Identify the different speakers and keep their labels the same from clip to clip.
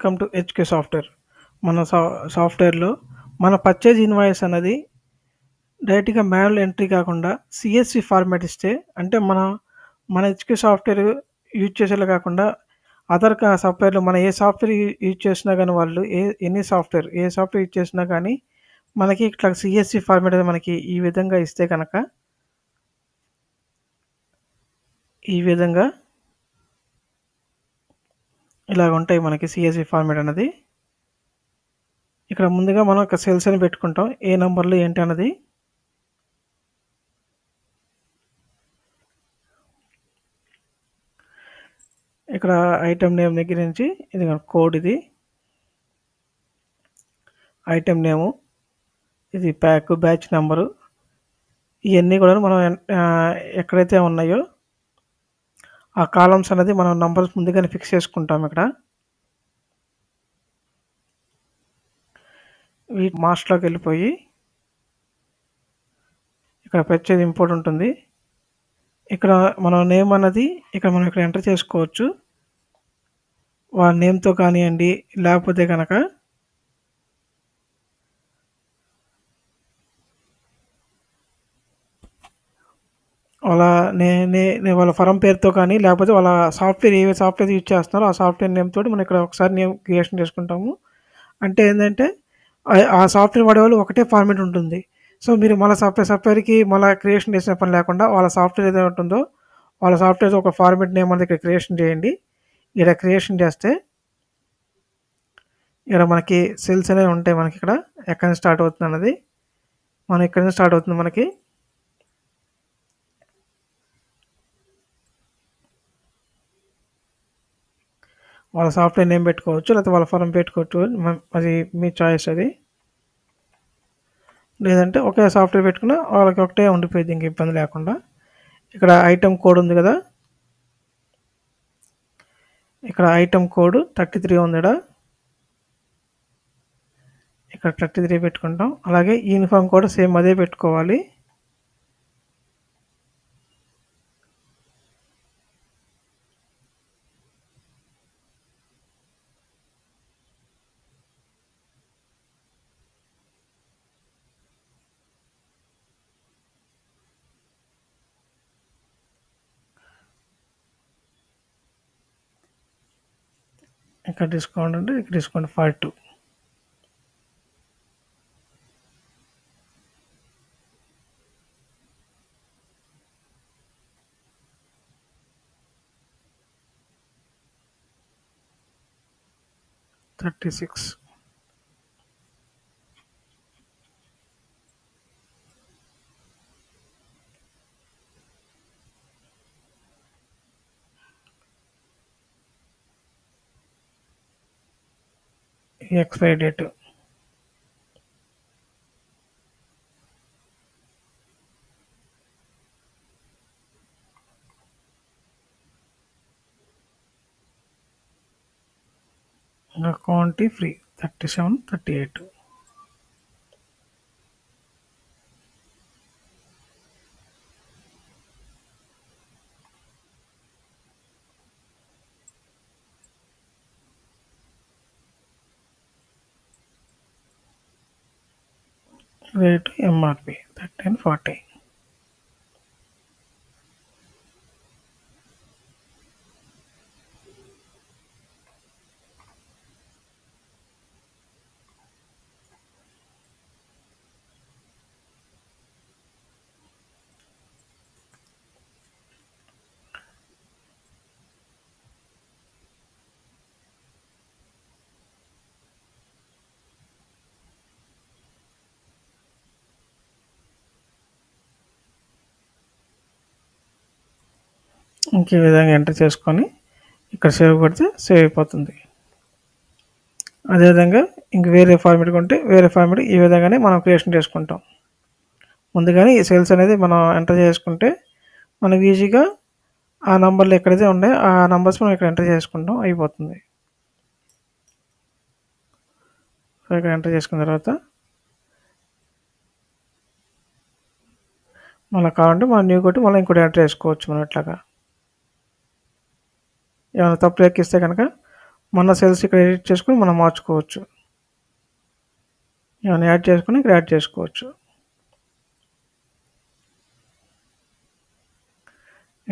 Speaker 1: Welcome to HK software. మన సాఫ్ట్వేర్లో మన పర్చేజ్ ఇన్వాయిస్ అన్నది డైరెక్ట్గా మాన్యువల్ ఎంట్రీ కాకుండా సిఎస్సి ఫార్మాట్ ఇస్తే, అంటే మన హెచ్కే సాఫ్ట్వేర్ యూజ్ చేసేలా కాకుండా అదర్ సాఫ్ట్వేర్లో మన ఏ సాఫ్ట్వేర్ యూజ్ చేసినా కానీ వాళ్ళు ఏ సాఫ్ట్వేర్ యూజ్ చేసినా కానీ మనకి ఇట్లా సిఎస్సి ఫార్మాట్ అనేది మనకి ఈ విధంగా ఇస్తే కనుక ఈ విధంగా ఇలాగ ఉంటాయి మనకి సిఎస్సి ఫార్మాట్ అనేది. ఇక్కడ ముందుగా మనం ఒక సెల్స్ అని పెట్టుకుంటాం, ఏ నంబర్లు ఏంటి అన్నది. ఇక్కడ ఐటమ్ నేమ్ దగ్గర నుంచి ఇది కోడ్, ఇది ఐటమ్ నేము, ఇది బ్యాచ్ నెంబరు, ఇవన్నీ కూడా మనం ఎక్కడైతే ఉన్నాయో ఆ కాలమ్స్ అనేది మనం నంబర్స్ ముందుగానే ఫిక్స్ చేసుకుంటాం. ఇక్కడ వీటి మాస్టర్లోకి వెళ్ళిపోయి ఇక్కడ పర్చేజ్ ఇంపోర్ట్ ఉంటుంది. ఇక్కడ మన నేమ్ అన్నది మనం ఇక్కడ ఎంటర్ చేసుకోవచ్చు. వాళ్ళ నేమ్తో కానివ్వండి, లేకపోతే కనుక వాళ్ళ ఫరం పేరుతో కానీ, లేకపోతే వాళ్ళ సాఫ్ట్వేర్ సాఫ్ట్వేర్ యూజ్ చేస్తున్నారో ఆ సాఫ్ట్వేర్ నేమ్ తోటి మనం ఇక్కడ ఒకసారి నేమ్ క్రియేషన్ చేసుకుంటాము. అంటే ఏంటంటే ఆ సాఫ్ట్వేర్ వాడేవాళ్ళు ఒకటే ఫార్మేట్ ఉంటుంది. సో మీరు మళ్ళీ సాఫ్ట్వేర్కి మళ్ళీ క్రియేషన్ చేసిన పని లేకుండా వాళ్ళ సాఫ్ట్వేర్ ఏదైతే ఉంటుందో వాళ్ళ సాఫ్ట్వేర్ ఒక ఫార్మేట్ నేమ్ అనేది ఇక్కడ క్రియేషన్ చేయండి. ఇక్కడ క్రియేషన్ చేస్తే ఇక్కడ మనకి సెల్స్ అనేవి ఉంటాయి. మనకి ఇక్కడ ఎక్కడి నుంచి స్టార్ట్ అవుతుంది అన్నది మనం ఇక్కడ నుంచి స్టార్ట్ అవుతుంది. మనకి వాళ్ళ సాఫ్ట్వేర్ నేమ్ పెట్టుకోవచ్చు, లేకపోతే వాళ్ళ ఫారం పెట్టుకోవచ్చు, అది మీ చాయిస్. అది లేదంటే ఒకే సాఫ్ట్వేర్ పెట్టుకున్నా వాళ్ళకి ఒకటే ఉండిపోయింది, ఇంక ఇబ్బంది లేకుండా. ఇక్కడ ఐటమ్ కోడ్ ఉంది కదా, ఇక్కడ ఐటమ్ కోడ్ 33 ఉంది. ఇక్కడ 33 పెట్టుకుంటాం. అలాగే యూనిఫామ్ కూడా సేమ్ అదే పెట్టుకోవాలి. ఇక్కడ డిస్కౌంట్ అంటే ఇక్కడ discount 42. $36. Expiry date quantity free 37, 38. Rate MRP 1340. ఇంకే విధంగా ఎంటర్ చేసుకొని ఇక్కడ సేవ్ కొడితే సేవ్ అయిపోతుంది. అదేవిధంగా ఇంక వేరే ఫార్మేట్ కొంటే వేరే ఫార్మేట్ ఈ విధంగానే మనం క్రియేషన్ చేసుకుంటాం. ముందుగానే ఈ సెల్స్ అనేది మనం ఎంటర్ చేసుకుంటే మనకు ఈజీగా ఆ నంబర్లు ఎక్కడైతే ఉన్నాయో ఆ నంబర్స్ మనం ఇక్కడ ఎంటర్ చేసుకుంటాం, అయిపోతుంది. సో ఇక్కడ ఎంటర్ చేసుకున్న తర్వాత మళ్ళీ కావాలంటే మనం న్యూ కొట్టి మళ్ళీ ఇంకోటి ఎంటర్ చేసుకోవచ్చు. మనం ఇట్లాగా ఏమైనా తప్పు ఎక్కిస్తే కనుక మన సెల్స్ ఇక్కడ ఎడిట్ చేసుకొని మనం మార్చుకోవచ్చు. ఇవన్నీ యాడ్ చేసుకొని ఇక్కడ యాడ్ చేసుకోవచ్చు.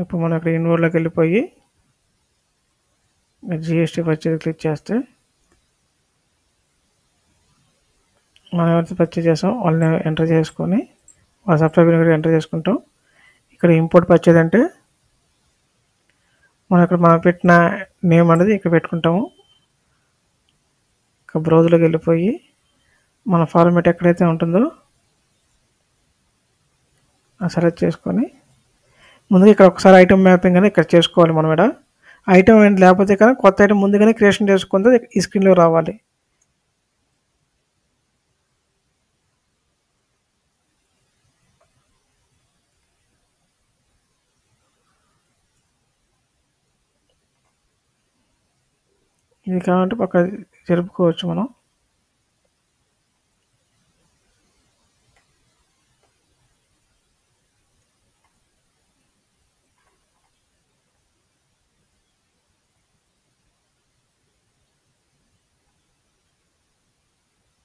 Speaker 1: ఇప్పుడు మనం ఇక్కడ ఇన్వర్డ్లోకి వెళ్ళిపోయి జిఎస్టీ పర్చేజ్ క్లిక్ చేస్తే మనం ఎవరైతే పర్చేజ్ చేసాం వాళ్ళని ఎంటర్ చేసుకొని వాళ్ళ సబ్స్క్రైబర్ ఇక్కడ ఎంటర్ చేసుకుంటాం. ఇక్కడ ఇంపోర్ట్ పర్చేజ్ అంటే మనం ఇక్కడ మనం పెట్టిన నేమ్ అనేది ఇక్కడ పెట్టుకుంటాము. ఇక బ్రౌజర్లోకి వెళ్ళిపోయి మన ఫార్మాట్ ఎక్కడైతే ఉంటుందో సెలెక్ట్ చేసుకొని ముందుగా ఇక్కడ ఒకసారి ఐటమ్ మ్యాపింగ్ అనేది ఇక్కడ చేసుకోవాలి. మనం ఇక్కడ ఐటమ్ ఏంటి లేకపోతే కానీ కొత్త ఐటమ్ ముందుగానే క్రియేషన్ చేసుకుంటే ఈ స్క్రీన్లో రావాలి. ఇది కావాలంటే పక్క జరుపుకోవచ్చు మనం.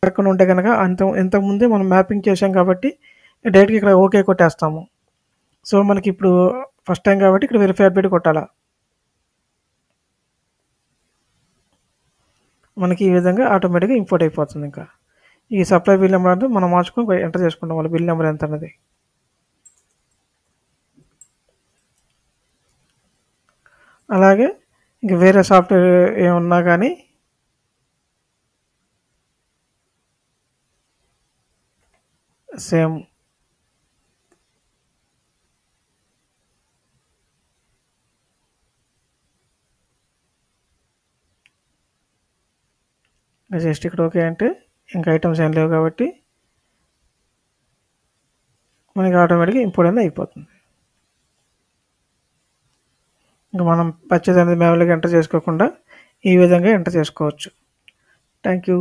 Speaker 1: పక్కన ఉంటే కనుక ఇంతకుముందే మనం మ్యాపింగ్ చేసాం కాబట్టి డైరెక్ట్గా ఇక్కడ ఓకే కొట్టేస్తాము. సో మనకి ఇప్పుడు ఫస్ట్ టైం కాబట్టి ఇక్కడ వెరిఫై పెట్టి కొట్టాలా. మనకి ఈ విధంగా ఆటోమేటిక్గా ఇంపోర్ట్ అయిపోతుంది. ఇంకా ఈ సప్లై బిల్ నెంబర్ అంటే మనం మార్చుకొని ఎంటర్ చేసుకుంటాం వాళ్ళ బిల్ నెంబర్ ఎంత అన్నది. అలాగే ఇంక వేరే సాఫ్ట్వేర్ ఏమన్నా కానీ సేమ్ జస్ట్ ఇక్కడ ఓకే అంటే ఇంకా ఐటమ్స్ ఏం లేవు కాబట్టి మనకి ఆటోమేటిక్గా ఇంపోర్ట్ అనేది అయిపోతుంది. ఇంకా మనం పర్చేజ్ అనేది మాన్యువల్గా ఎంటర్ చేసుకోకుండా ఈ విధంగా ఎంటర్ చేసుకోవచ్చు. Thank you.